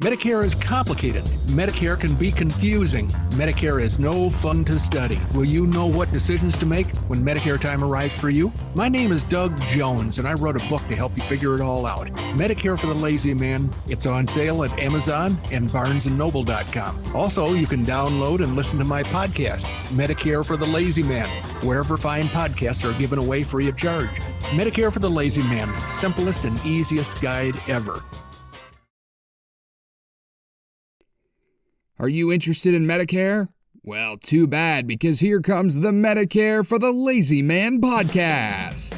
Medicare is complicated. Medicare can be confusing. Medicare is no fun to study. Will you know what decisions to make when Medicare time arrives for you? My name is Doug Jones, and I wrote a book to help you figure it all out. Medicare for the Lazy Man. It's on sale at Amazon and BarnesandNoble.com. Also, you can download and listen to my podcast, Medicare for the Lazy Man, wherever fine podcasts are given away free of charge. Medicare for the Lazy Man, simplest and easiest guide ever. Are you interested in Medicare? Well, too bad, because here comes the Medicare for the Lazy Man podcast.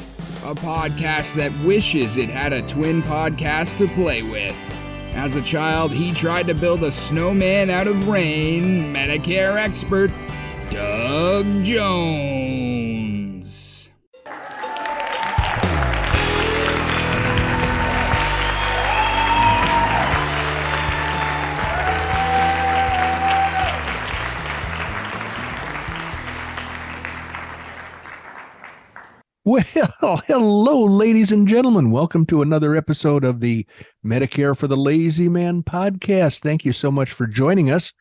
A podcast that wishes it had a twin podcast to play with. As a child, he tried to build a snowman out of rain. Medicare expert, Doug Jones. Well, hello, ladies and gentlemen. Welcome to another episode of the Medicare for the Lazy Man podcast. Thank you so much for joining us.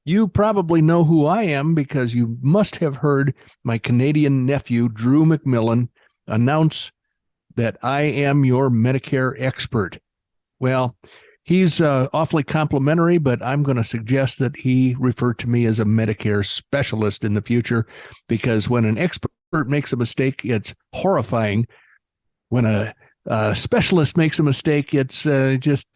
You probably know who I am because you must have heard my Canadian nephew, Drew McMillan, announce that I am your Medicare expert. Well, he's awfully complimentary, but I'm going to suggest that he refer to me as a Medicare specialist in the future, because when an expert makes a mistake, it's horrifying. When a specialist makes a mistake, it's just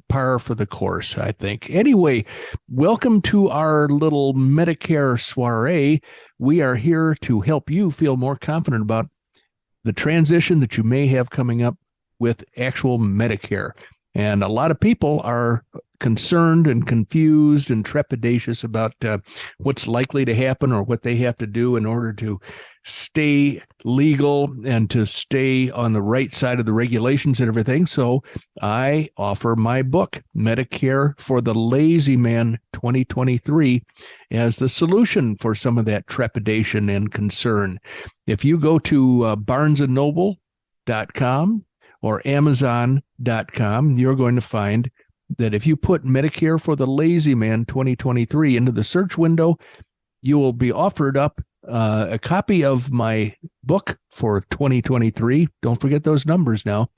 par for the course, I think. Anyway, welcome to our little Medicare soiree. We are here to help you feel more confident about the transition that you may have coming up with actual Medicare. And a lot of people are concerned and confused and trepidatious about what's likely to happen or what they have to do in order to stay legal and to stay on the right side of the regulations and everything. So I offer my book, Medicare for the Lazy Man 2023, as the solution for some of that trepidation and concern. If you go to BarnesandNoble.com or Amazon.com, you're going to find that if you put Medicare for the Lazy Man 2023 into the search window, you will be offered up a copy of my book for 2023. Don't forget those numbers now.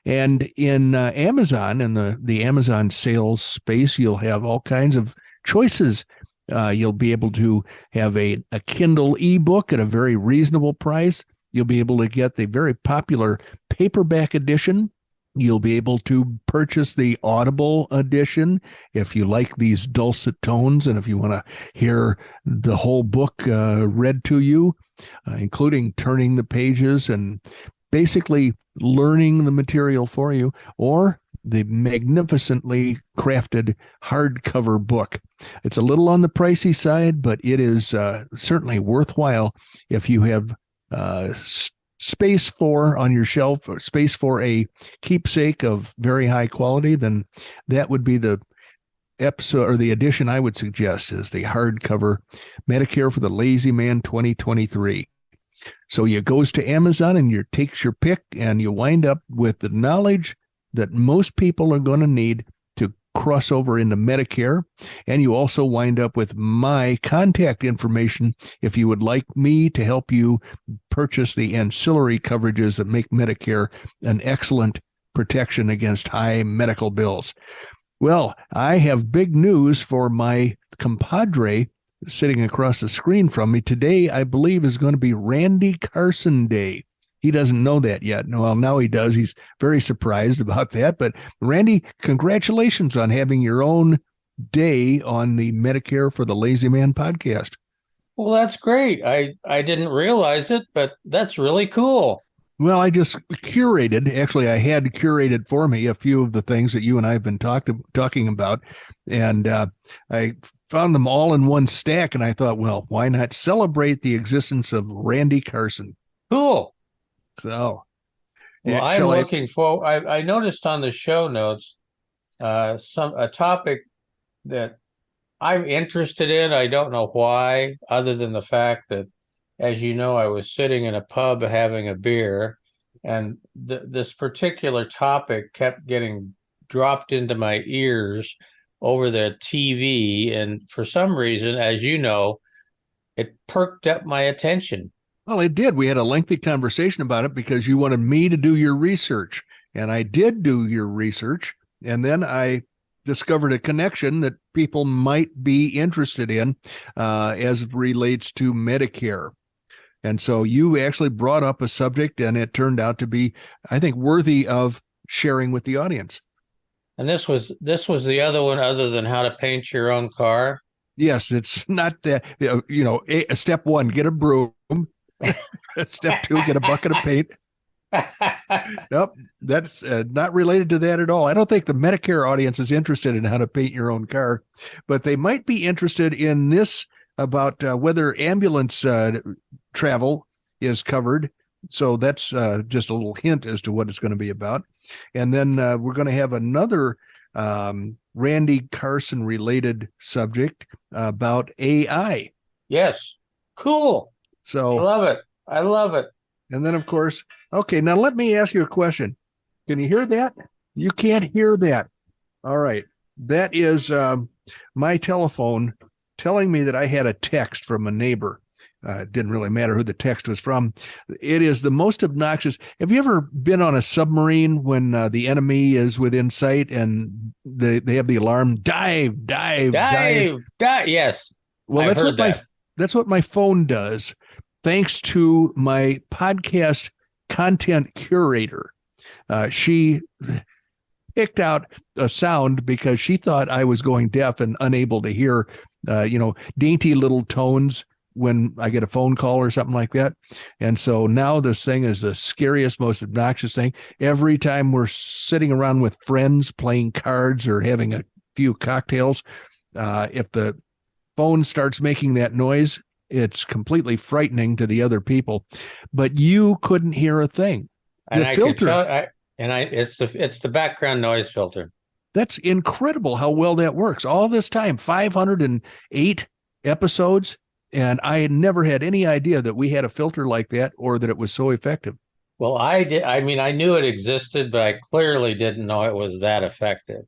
And in Amazon, in the Amazon sales space, you'll have all kinds of choices. You'll be able to have a Kindle ebook at a very reasonable price. You'll be able to get the very popular paperback edition. You'll be able to purchase the Audible edition if you like these dulcet tones and if you want to hear the whole book read to you, including turning the pages and basically learning the material for you, or the magnificently crafted hardcover book. It's a little on the pricey side, but it is certainly worthwhile if you have space for on your shelf, or space for a keepsake of very high quality. Then that would be the episode or the edition I would suggest, is the hardcover Medicare for the Lazy Man 2023. So you goes to Amazon and you takes your pick, and you wind up with the knowledge that most people are going to need to cross over into Medicare. And you also wind up with my contact information if you would like me to help you purchase the ancillary coverages that make Medicare an excellent protection against high medical bills. Well, I have big news for my compadre sitting across the screen from me. Today, I believe, is going to be Randy Carson Day. He doesn't know that yet. Well, now he does. He's very surprised about that. But Randy, congratulations on having your own day on the Medicare for the Lazy Man podcast. Well, that's great. I didn't realize it, but that's really cool. Well, I just curated. Actually, I had curated for me a few of the things that you and I have been talking about. And I found them all in one stack. And I thought, well, why not celebrate the existence of Randy Carson? Cool. So, well, I'm looking for. I noticed on the show notes a topic that I'm interested in. I don't know why, other than the fact that, as you know, I was sitting in a pub having a beer, and this particular topic kept getting dropped into my ears over the TV, and for some reason, as you know, it perked up my attention. Well, it did. We had a lengthy conversation about it because you wanted me to do your research, and I did do your research, and then I discovered a connection that people might be interested in as it relates to Medicare. And so you actually brought up a subject, and it turned out to be, I think, worthy of sharing with the audience. And this was the other one, other than how to paint your own car. Yes, it's not that, step one, get a broom. Step two, get a bucket of paint. Nope, that's not related to that at all. I don't think the Medicare audience is interested in how to paint your own car, but they might be interested in this about whether ambulance travel is covered. So that's just a little hint as to what it's going to be about. And then we're going to have another Randy Carson related subject about AI. Yes. Cool. So I love it. I love it. And then, of course, okay, now let me ask you a question. Can you hear that? You can't hear that. All right. That is my telephone telling me that I had a text from a neighbor. It didn't really matter who the text was from. It is the most obnoxious. Have you ever been on a submarine when the enemy is within sight and they have the alarm, dive, dive, dive? Dive. Yes. Well, that's what my phone does, thanks to my podcast content curator. She picked out a sound because she thought I was going deaf and unable to hear, dainty little tones when I get a phone call or something like that. And so now this thing is the scariest, most obnoxious thing. Every time we're sitting around with friends playing cards or having a few cocktails, if the phone starts making that noise, it's completely frightening to the other people. But you couldn't hear a thing. And I filter, it's the background noise filter. That's incredible how well that works. All this time, 508 episodes, and I had never had any idea that we had a filter like that or that it was so effective. Well, I did. I mean, I knew it existed, but I clearly didn't know it was that effective.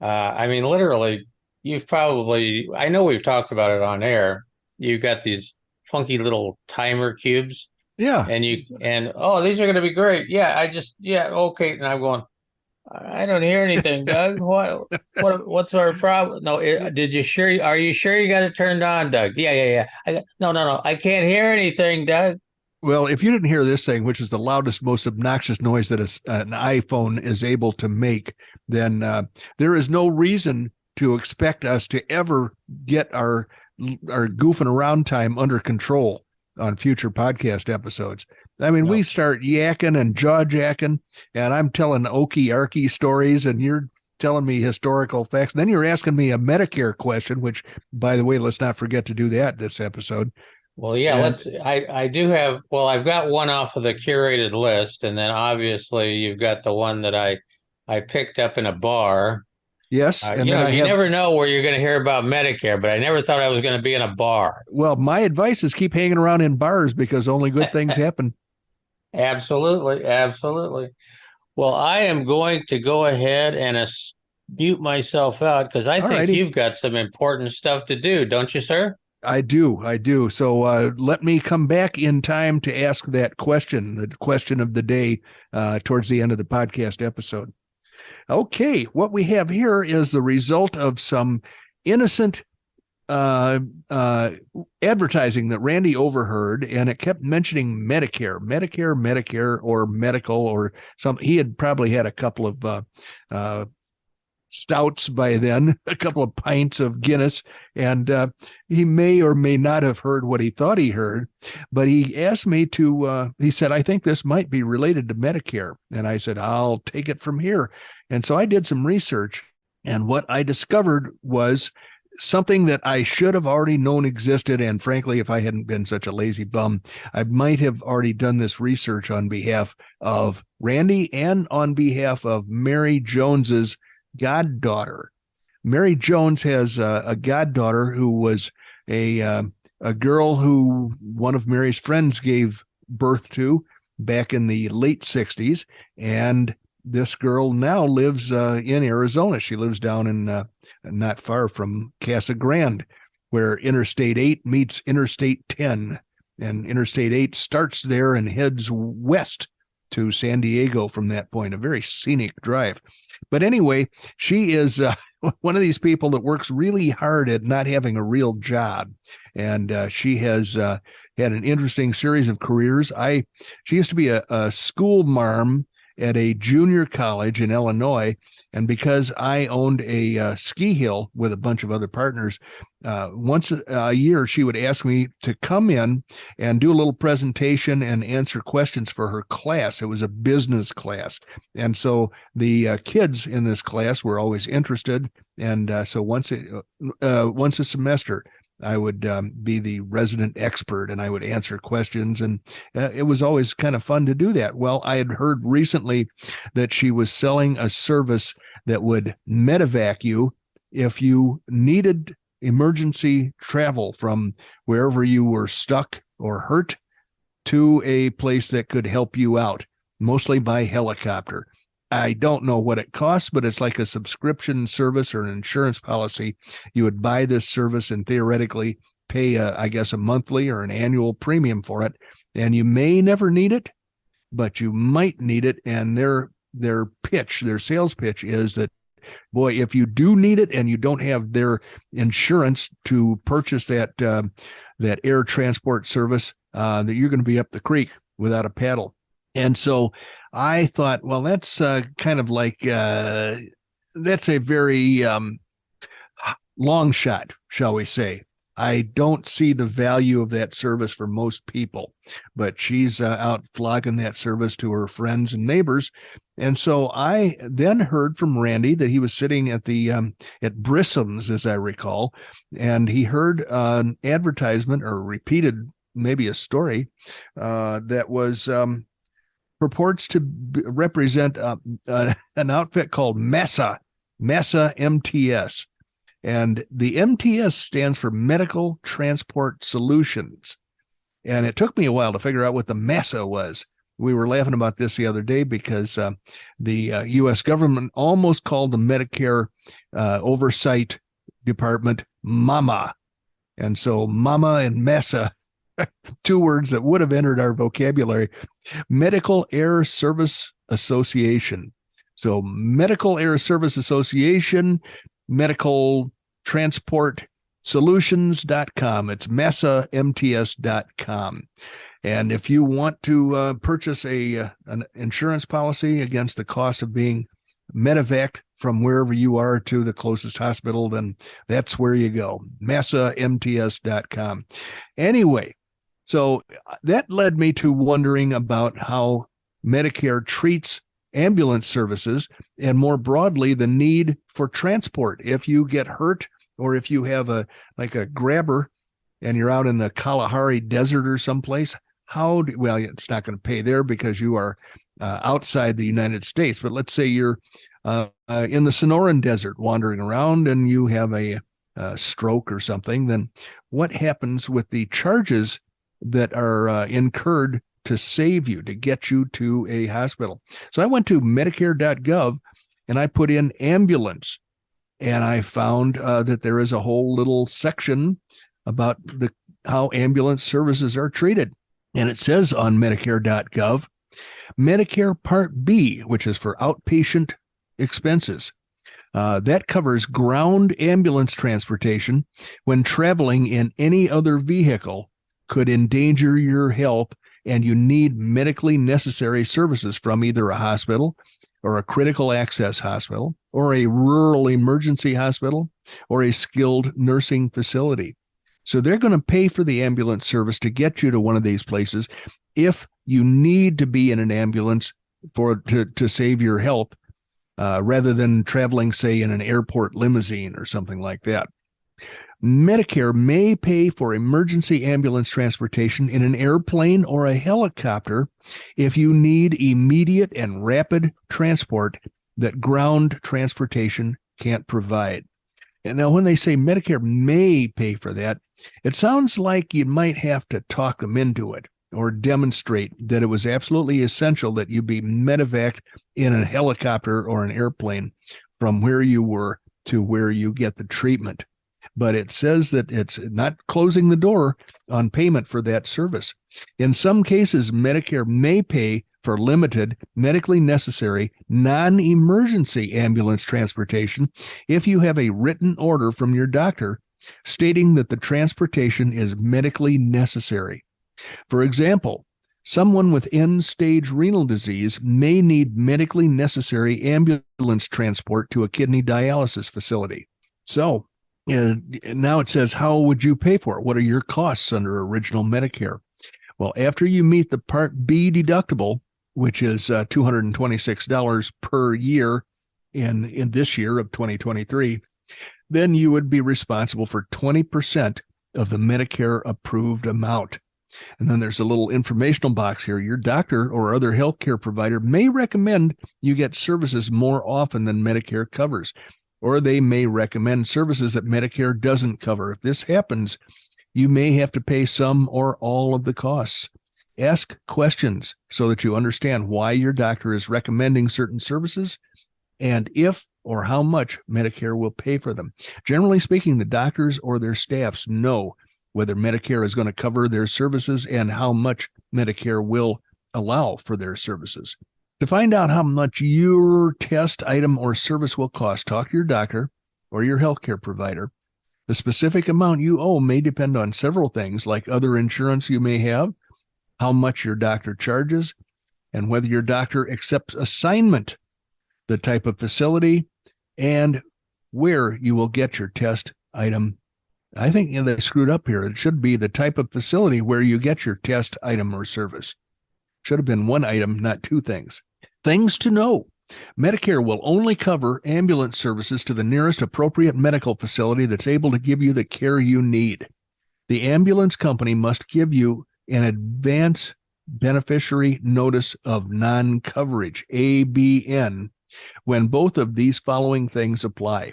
Literally, I know we've talked about it on air. You've got these funky little timer cubes. Yeah. And these are going to be great. Okay. And I'm going, I don't hear anything, Doug. What's our problem? No, are you sure you got it turned on, Doug? Yeah. No. I can't hear anything, Doug. Well, if you didn't hear this thing, which is the loudest, most obnoxious noise that an iPhone is able to make, then there is no reason to expect us to ever get our goofing around time under control on future podcast episodes. I mean, we start yakking and jaw-jacking, and I'm telling okey-arky stories, and you're telling me historical facts. Then you're asking me a Medicare question, which, by the way, let's not forget to do that this episode. Well, yeah, I've got one off of the curated list, and then obviously you've got the one that I picked up in a bar. Yes. And you never know where you're going to hear about Medicare, but I never thought I was going to be in a bar. Well, my advice is keep hanging around in bars because only good things happen. Absolutely. Well, I am going to go ahead and mute myself out because I think you've got some important stuff to do, don't you, sir? I do. So let me come back in time to ask that question, the question of the day, towards the end of the podcast episode. Okay, what we have here is the result of some innocent advertising that Randy overheard, and it kept mentioning Medicare, or medical, or something. He had probably had a couple of stouts by then, a couple of pints of Guinness, and he may or may not have heard what he thought he heard, but he asked me to, he said, I think this might be related to Medicare. And I said, I'll take it from here. And so I did some research, and what I discovered was something that I should have already known existed. And frankly, if I hadn't been such a lazy bum, I might have already done this research on behalf of Randy and on behalf of Mary Jones's goddaughter. Mary Jones has a goddaughter who was a girl who one of Mary's friends gave birth to back in the late 60s. And this girl now lives in Arizona. She lives down in not far from Casa Grande, where Interstate 8 meets Interstate 10. And Interstate 8 starts there and heads west to San Diego from that point, a very scenic drive. But anyway, she is one of these people that works really hard at not having a real job. And she has had an interesting series of careers. She used to be a school marm at a junior college in Illinois. And because I owned a ski hill with a bunch of other partners, once a year, she would ask me to come in and do a little presentation and answer questions for her class. It was a business class. And so the kids in this class were always interested. And so once a semester, I would be the resident expert and I would answer questions. And it was always kind of fun to do that. Well, I had heard recently that she was selling a service that would medevac you if you needed emergency travel from wherever you were stuck or hurt to a place that could help you out, mostly by helicopter. I don't know what it costs, but it's like a subscription service or an insurance policy. You would buy this service and theoretically pay, I guess, a monthly or an annual premium for it. And you may never need it, but you might need it. And their sales pitch is that, boy, if you do need it and you don't have their insurance to purchase that air transport service, that you're going to be up the creek without a paddle. And so I thought, well, that's kind of like, that's a very long shot, shall we say. I don't see the value of that service for most people, but she's out flogging that service to her friends and neighbors. And so I then heard from Randy that he was sitting at at Brissom's, as I recall, and he heard an advertisement or repeated maybe a story that was purports to represent an outfit called MESA MTS. And the MTS stands for Medical Transport Solutions. And it took me a while to figure out what the MESA was. We were laughing about this the other day because the U.S. government almost called the Medicare oversight department MAMA. And so MAMA and MESA, two words that would have entered our vocabulary. Medical Air Service Association. So Medical Air Service Association, Medical Transport Solutions.com. It's MESAMTS.com. And if you want to purchase an insurance policy against the cost of being medevaced from wherever you are to the closest hospital, then that's where you go. MESAMTS.com. Anyway, so that led me to wondering about how Medicare treats ambulance services and more broadly the need for transport. If you get hurt or if you have a grabber and you're out in the Kalahari Desert or someplace, well, it's not going to pay there because you are outside the United States. But let's say you're in the Sonoran Desert wandering around and you have a stroke or something, then what happens with the charges that are incurred to save you, to get you to a hospital? So I went to Medicare.gov and I put in ambulance, and I found that there is a whole little section about how ambulance services are treated. And it says on Medicare.gov, Medicare Part B, which is for outpatient expenses, that covers ground ambulance transportation when traveling in any other vehicle could endanger your health and you need medically necessary services from either a hospital or a critical access hospital or a rural emergency hospital or a skilled nursing facility. So they're going to pay for the ambulance service to get you to one of these places if you need to be in an ambulance to save your health, rather than traveling, say, in an airport limousine or something like that. Medicare may pay for emergency ambulance transportation in an airplane or a helicopter if you need immediate and rapid transport that ground transportation can't provide. And now when they say Medicare may pay for that, it sounds like you might have to talk them into it. or demonstrate that it was absolutely essential that you be medevaced in a helicopter or an airplane from where you were to where you get the treatment. But it says that it's not closing the door on payment for that service. In some cases, Medicare may pay for limited, medically necessary, non-emergency ambulance transportation if you have a written order from your doctor stating that the transportation is medically necessary. For example, someone with end-stage renal disease may need medically necessary ambulance transport to a kidney dialysis facility. So, now it says, how would you pay for it? What are your costs under original Medicare? Well, after you meet the Part B deductible, which is $226 per year in this year of 2023, then you would be responsible for 20% of the Medicare approved amount. And then there's a little informational box here. Your doctor or other healthcare provider may recommend you get services more often than Medicare covers, or they may recommend services that Medicare doesn't cover. If this happens, you may have to pay some or all of the costs. Ask questions so that you understand why your doctor is recommending certain services and if or how much Medicare will pay for them. Generally speaking, the doctors or their staffs know whether Medicare is going to cover their services and how much Medicare will allow for their services. To find out how much your test, item, or service will cost, talk to your doctor or your healthcare provider. The specific amount you owe may depend on several things, like other insurance you may have, how much your doctor charges, and whether your doctor accepts assignment, the type of facility, and where you will get your test, item. I think they screwed up here. It should be the type of facility where you get your test, item, or service. Should have been one item, not two things. Things to know. Medicare will only cover ambulance services to the nearest appropriate medical facility that's able to give you the care you need. The ambulance company must give you an advance beneficiary notice of non-coverage, ABN, when both of these following things apply.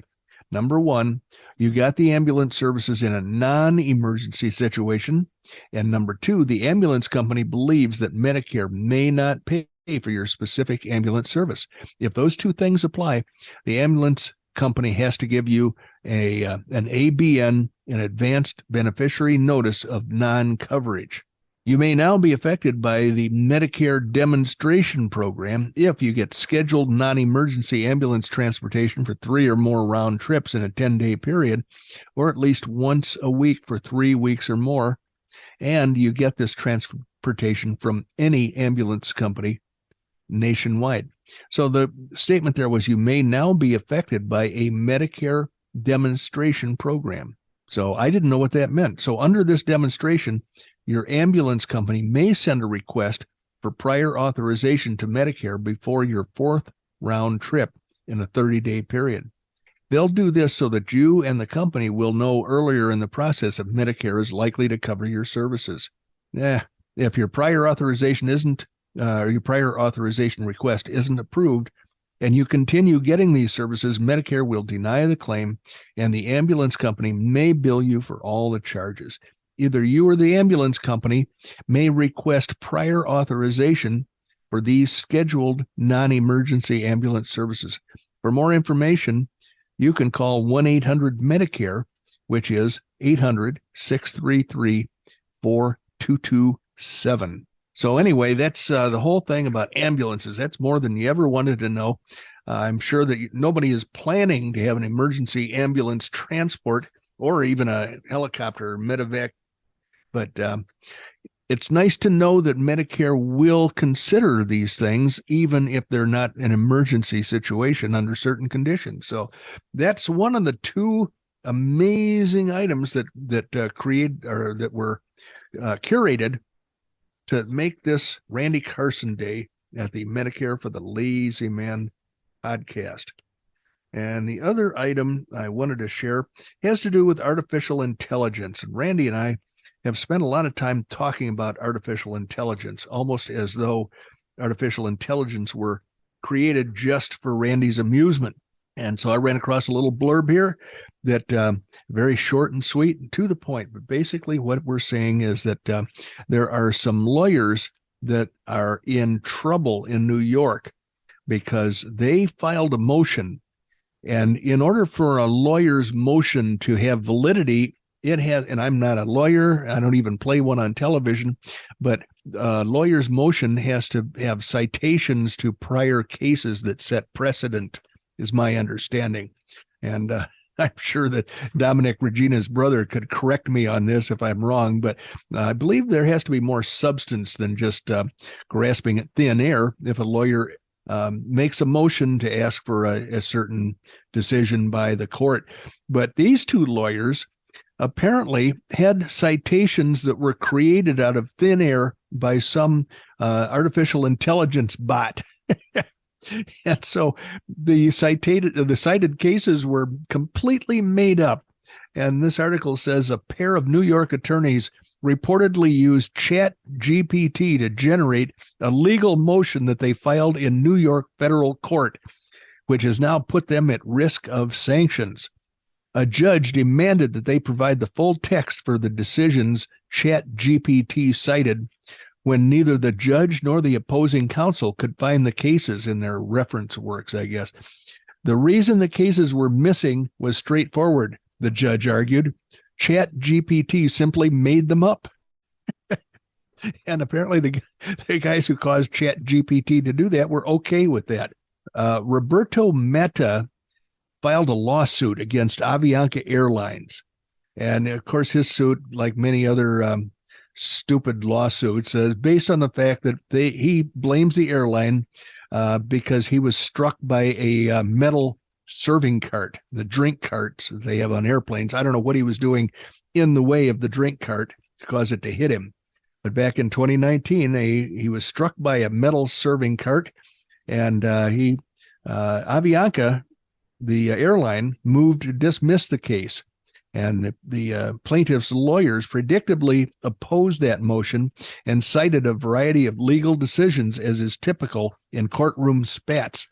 Number one, you got the ambulance services in a non-emergency situation. And number two, the ambulance company believes that Medicare may not pay for your specific ambulance service. If those two things apply, the ambulance company has to give you an ABN, an advanced beneficiary notice of non-coverage. You may now be affected by the Medicare demonstration program if you get scheduled non-emergency ambulance transportation for 3 or more round trips in a 10-day period, or at least once a week for 3 weeks or more, and you get this transportation from any ambulance company nationwide. So the statement there was, you may now be affected by a Medicare demonstration program. So I didn't know what that meant. So under this demonstration, your ambulance company may send a request for prior authorization to Medicare before your 4th round trip in a 30-day period. They'll do this so that you and the company will know earlier in the process if Medicare is likely to cover your services. If your prior authorization your prior authorization request isn't approved and you continue getting these services, Medicare will deny the claim and the ambulance company may bill you for all the charges. Either you or the ambulance company may request prior authorization for these scheduled non-emergency ambulance services. For more information, you can call 1-800-MEDICARE, which is 800-633-4227. So anyway, that's the whole thing about ambulances. That's more than you ever wanted to know. I'm sure that nobody is planning to have an emergency ambulance transport or even a helicopter or medevac. But it's nice to know that Medicare will consider these things, even if they're not an emergency situation under certain conditions. So that's one of the two amazing items that were curated to make this Randy Carson Day at the Medicare for the Lazy Man podcast. And the other item I wanted to share has to do with artificial intelligence. And Randy and I have spent a lot of time talking about artificial intelligence, almost as though artificial intelligence were created just for Randy's amusement. And so I ran across a little blurb here that very short and sweet and to the point. But basically what we're saying is that there are some lawyers that are in trouble in New York because they filed a motion. And in order for a lawyer's motion to have validity, it has, and I'm not a lawyer, I don't even play one on television, but a lawyer's motion has to have citations to prior cases that set precedent, is my understanding. And I'm sure that Dominic Regina's brother could correct me on this if I'm wrong, but I believe there has to be more substance than just grasping at thin air if a lawyer makes a motion to ask for a certain decision by the court. But these two lawyers apparently had citations that were created out of thin air by some artificial intelligence bot. And so the cited cases were completely made up. And this article says a pair of New York attorneys reportedly used ChatGPT to generate a legal motion that they filed in New York federal court, which has now put them at risk of sanctions. A judge demanded that they provide the full text for the decisions ChatGPT cited, when neither the judge nor the opposing counsel could find the cases in their reference works, I guess. The reason the cases were missing was straightforward, the judge argued. ChatGPT simply made them up. And apparently the guys who caused ChatGPT to do that were okay with that. Roberto Metta filed a lawsuit against Avianca Airlines. And of course, his suit, like many other stupid lawsuits, based on the fact that he blames the airline because he was struck by a metal serving cart, the drink carts they have on airplanes. I don't know what he was doing in the way of the drink cart to cause it to hit him. But back in 2019, he was struck by a metal serving cart, and Avianca, the airline, moved to dismiss the case. And the plaintiff's lawyers predictably opposed that motion and cited a variety of legal decisions, as is typical in courtroom spats.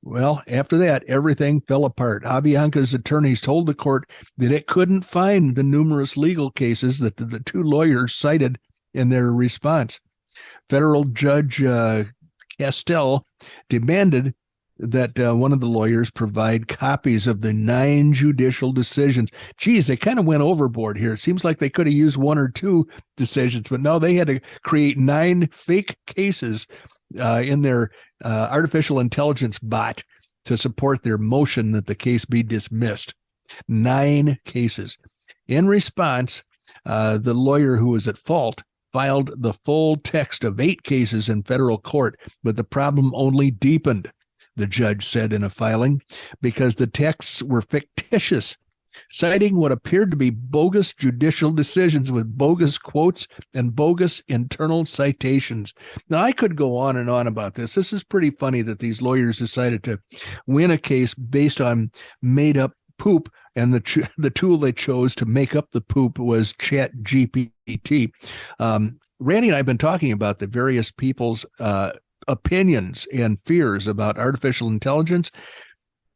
Well, after that, everything fell apart. Avianca's attorneys told the court that it couldn't find the numerous legal cases that the two lawyers cited in their response. Federal Judge Castell demanded that one of the lawyers provide copies of the 9 judicial decisions. Geez, they kind of went overboard here. It seems like they could have used 1 or 2 decisions, but no, they had to create 9 fake cases in their artificial intelligence bot to support their motion that the case be dismissed. 9 cases. In response, the lawyer who was at fault filed the full text of 8 cases in federal court, but the problem only deepened, the judge said in a filing, because the texts were fictitious, citing what appeared to be bogus judicial decisions with bogus quotes and bogus internal citations. Now, I could go on and on about this. This is pretty funny that these lawyers decided to win a case based on made-up poop, and the tool they chose to make up the poop was ChatGPT. Randy and I have been talking about the various people's opinions and fears about artificial intelligence.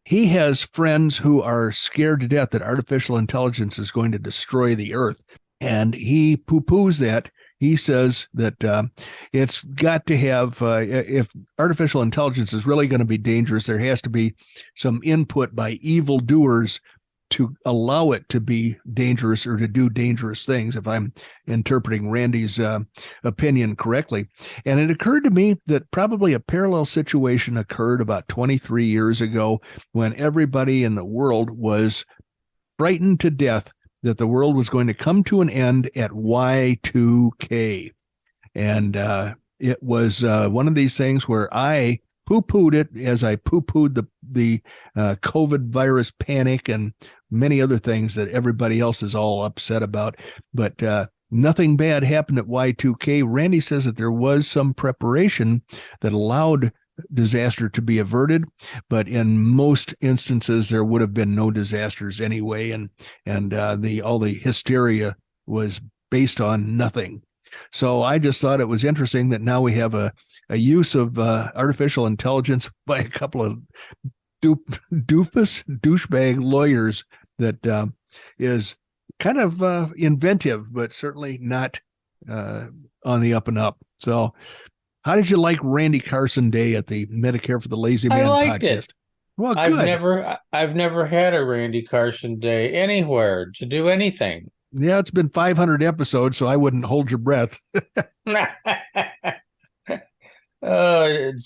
He has friends who are scared to death that artificial intelligence is going to destroy the earth, and he poo-poos that. He says that it's got to have, if artificial intelligence is really going to be dangerous, there has to be some input by evildoers to allow it to be dangerous or to do dangerous things, if I'm interpreting Randy's opinion correctly. And it occurred to me that probably a parallel situation occurred about 23 years ago when everybody in the world was frightened to death that the world was going to come to an end at Y2K. And it was one of these things where I poo-pooed it as I poo-pooed the COVID virus panic and many other things that everybody else is all upset about. But nothing bad happened at Y2K. Randy says that there was some preparation that allowed disaster to be averted, but in most instances there would have been no disasters anyway, and all the hysteria was based on nothing. So I just thought it was interesting that now we have a use of artificial intelligence by a couple of douchebag lawyers that is kind of inventive, but certainly not on the up and up. So how did you like Randy Carson Day at the Medicare for the Lazy Man I liked podcast? it. Well, I've good. never had a Randy Carson Day anywhere to do anything. Yeah, it's been 500 episodes, so I wouldn't hold your breath. So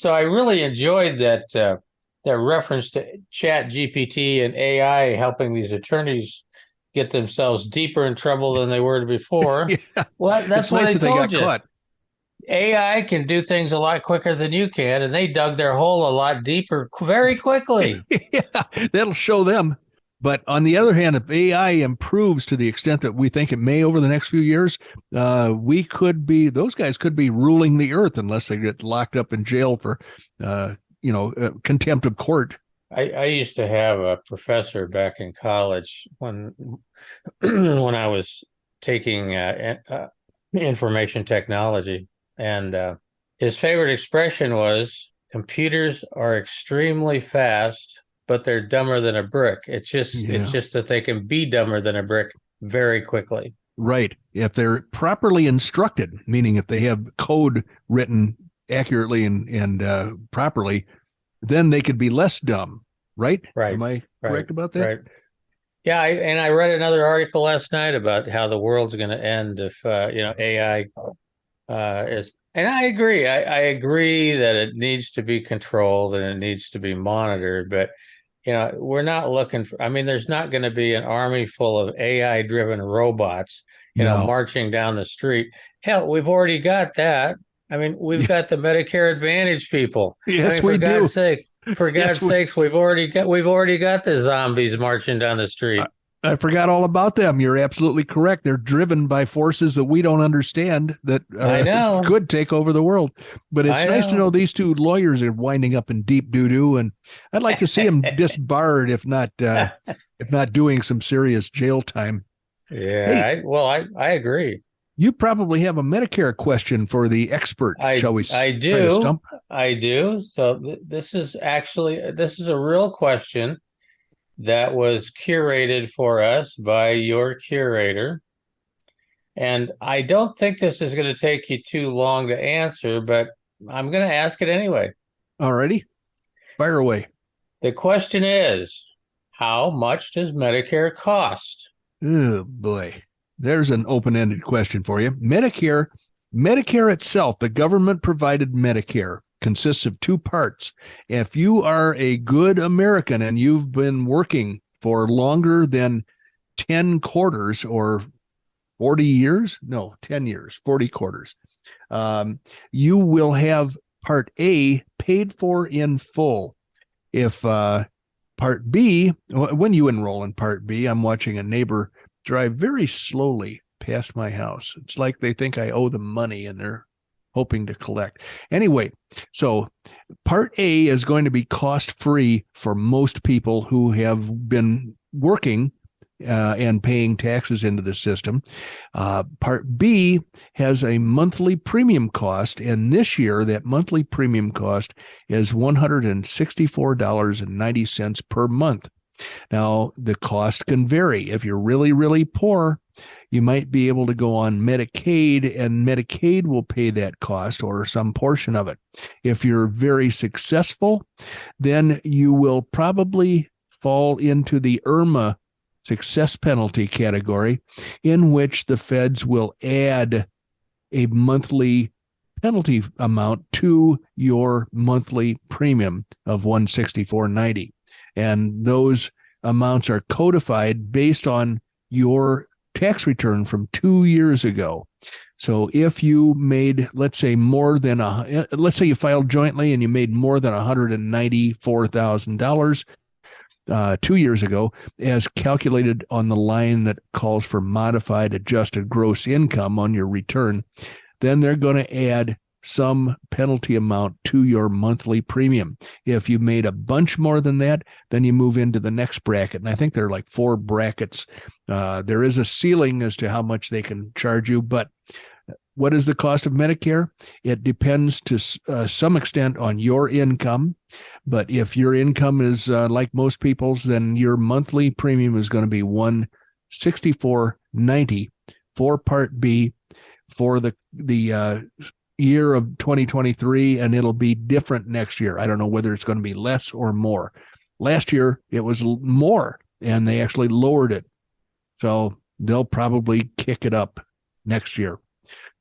I really enjoyed that reference to Chat GPT and AI helping these attorneys get themselves deeper in trouble than they were before. Yeah. Well, that's It's what nice I that they told got you. caught. AI can do things a lot quicker than you can, and they dug their hole a lot deeper very quickly. Yeah, that'll show them. But on the other hand, if AI improves to the extent that we think it may over the next few years, those guys could be ruling the earth unless they get locked up in jail for, contempt of court. I used to have a professor back in college when when I was taking information technology, and his favorite expression was, "Computers are extremely fast, but they're dumber than a brick." It's just that they can be dumber than a brick very quickly. Right. If they're properly instructed, meaning if they have code written accurately and properly, then they could be less dumb. Right? Right. Am I correct about that? Right. Yeah, I read another article last night about how the world's going to end if AI is. And I agree. I agree that it needs to be controlled and it needs to be monitored. But we're not looking for. I mean, there's not going to be an army full of AI-driven robots, marching down the street. Hell, we've already got that. I mean, we've got the Medicare Advantage people. Yes, we do. For God's sakes, we've already got the zombies marching down the street. I forgot all about them. You're absolutely correct. They're driven by forces that we don't understand that could take over the world. But it's nice to know these two lawyers are winding up in deep doo-doo, and I'd like to see them disbarred, if not doing some serious jail time. Yeah, hey, I agree. You probably have a Medicare question for the expert, shall we? I do. I do. So this is a real question that was curated for us by your curator. And I don't think this is going to take you too long to answer, but I'm going to ask it anyway. All righty. Fire away. The question is, how much does Medicare cost? Oh, boy. There's an open-ended question for you. Medicare itself, the government-provided Medicare, consists of two parts. If you are a good American and you've been working for longer than 10 quarters or 40 years, 10 years, 40 quarters, you will have Part A paid for in full. If Part B, when you enroll in Part B, I'm watching a neighbor drive very slowly past my house. It's like they think I owe them money and they're hoping to collect. Anyway, so Part A is going to be cost-free for most people who have been working and paying taxes into the system. Part B has a monthly premium cost, and this year that monthly premium cost is $164.90 per month. Now, the cost can vary. If you're really, really poor, you might be able to go on Medicaid, and Medicaid will pay that cost or some portion of it. If you're very successful, then you will probably fall into the IRMA success penalty category, in which the feds will add a monthly penalty amount to your monthly premium of $164.90. And those amounts are codified based on your tax return from 2 years ago. So if you made, let's say you filed jointly and you made more than $194,000 2 years ago, as calculated on the line that calls for modified adjusted gross income on your return, then they're going to add some penalty amount to your monthly premium. If you made a bunch more than that, then you move into the next bracket. And I think there are like 4 brackets. There is a ceiling as to how much they can charge you, but what is the cost of Medicare? It depends to some extent on your income. But if your income is like most people's, then your monthly premium is going to be $164.90 for Part B for the year of 2023, and it'll be different next year. I don't know whether it's going to be less or more. Last year, it was more, and they actually lowered it. So they'll probably kick it up next year.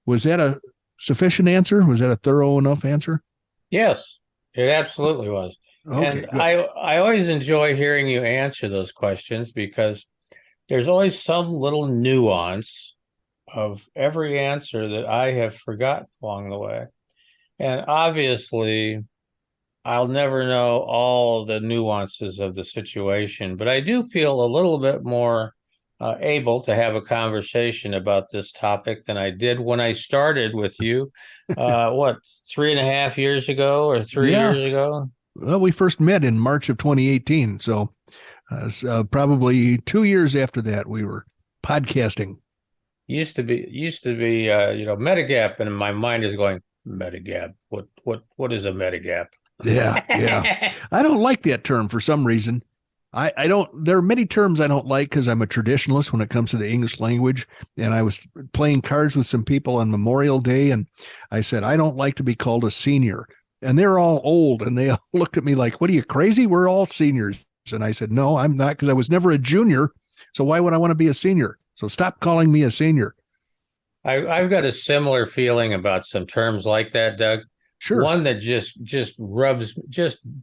Was that a sufficient answer? Was that a thorough enough answer? Yes, it absolutely was. Okay, and good. I always enjoy hearing you answer those questions because there's always some little nuance of every answer that I have forgotten along the way. And obviously, I'll never know all the nuances of the situation, but I do feel a little bit more able to have a conversation about this topic than I did when I started with you, 3.5 years ago or 3 years ago? Well, we first met in March of 2018. So probably 2 years after that, we were podcasting. Used to be, Medigap, and my mind is going, Medigap. What is a Medigap? Yeah. I don't like that term for some reason. I don't, there are many terms I don't like because I'm a traditionalist when it comes to the English language. And I was playing cards with some people on Memorial Day, and I said, I don't like to be called a senior. And they're all old, and they all looked at me like, what are you, crazy? We're all seniors. And I said, no, I'm not, because I was never a junior. So why would I want to be a senior? So stop calling me a senior. I've got a similar feeling about some terms like that, Doug. Sure. One that just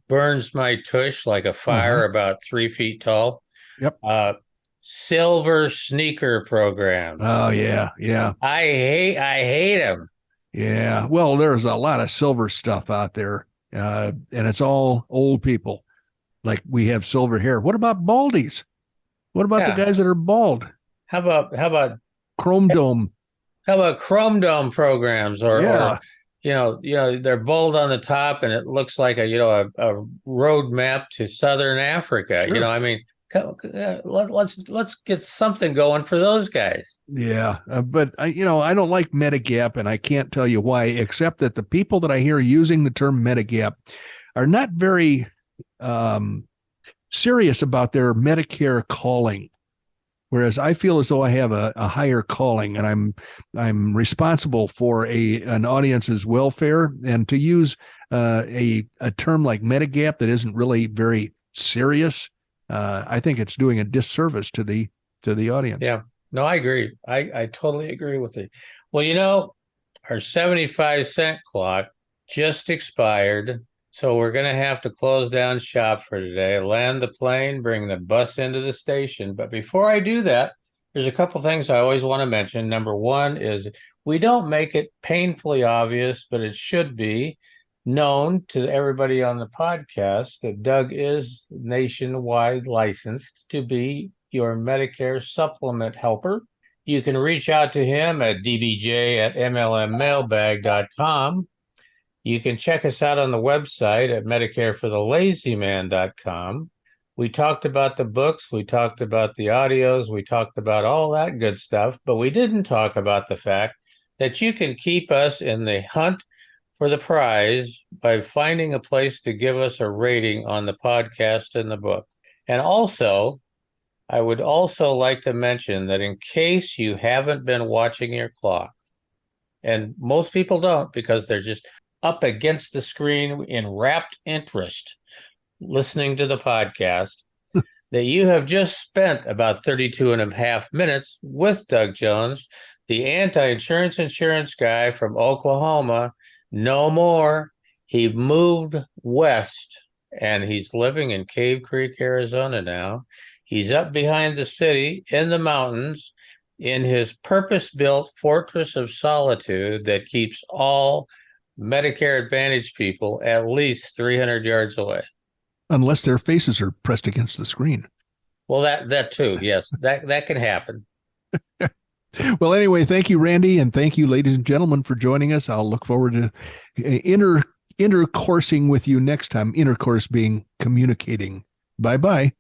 burns my tush like a fire about 3 feet tall. Yep. Silver sneaker programs. Oh, yeah. I hate them. Yeah. Well, there's a lot of silver stuff out there, and it's all old people. Like, we have silver hair. What about baldies? What about the guys that are bald? How about Chrome Dome? How about Chrome Dome programs or they're bold on the top and it looks like a road map to Southern Africa. Sure. Let's get something going for those guys. Yeah, but I don't like Medigap, and I can't tell you why, except that the people that I hear using the term Medigap are not very serious about their Medicare calling. Whereas I feel as though I have a higher calling, and I'm responsible for an audience's welfare. And to use a term like Medigap that isn't really very serious, I think it's doing a disservice to the audience. Yeah, no, I agree. I totally agree with you. Well, our 75-cent clock just expired. So we're going to have to close down shop for today, land the plane, bring the bus into the station. But before I do that, there's a couple things I always want to mention. Number one is we don't make it painfully obvious, but it should be known to everybody on the podcast that Doug is nationwide licensed to be your Medicare supplement helper. You can reach out to him at dbj@mlmmailbag.com. You can check us out on the website at medicareforthelazyman.com. We talked about the books, we talked about the audios, we talked about all that good stuff, but we didn't talk about the fact that you can keep us in the hunt for the prize by finding a place to give us a rating on the podcast and the book. And also, I would also like to mention that in case you haven't been watching your clock, and most people don't because they're just up against the screen in rapt interest listening to the podcast, that you have just spent about 32 and a half minutes with Doug Jones, the insurance guy from Oklahoma. No more. He moved west and he's living in Cave Creek, Arizona now. He's up behind the city in the mountains in his purpose-built fortress of solitude that keeps all Medicare Advantage people at least 300 yards away. Unless their faces are pressed against the screen. Well, that too. Yes, that can happen. Well, anyway, thank you, Randy. And thank you, ladies and gentlemen, for joining us. I'll look forward to intercoursing with you next time. Intercourse being communicating. Bye-bye.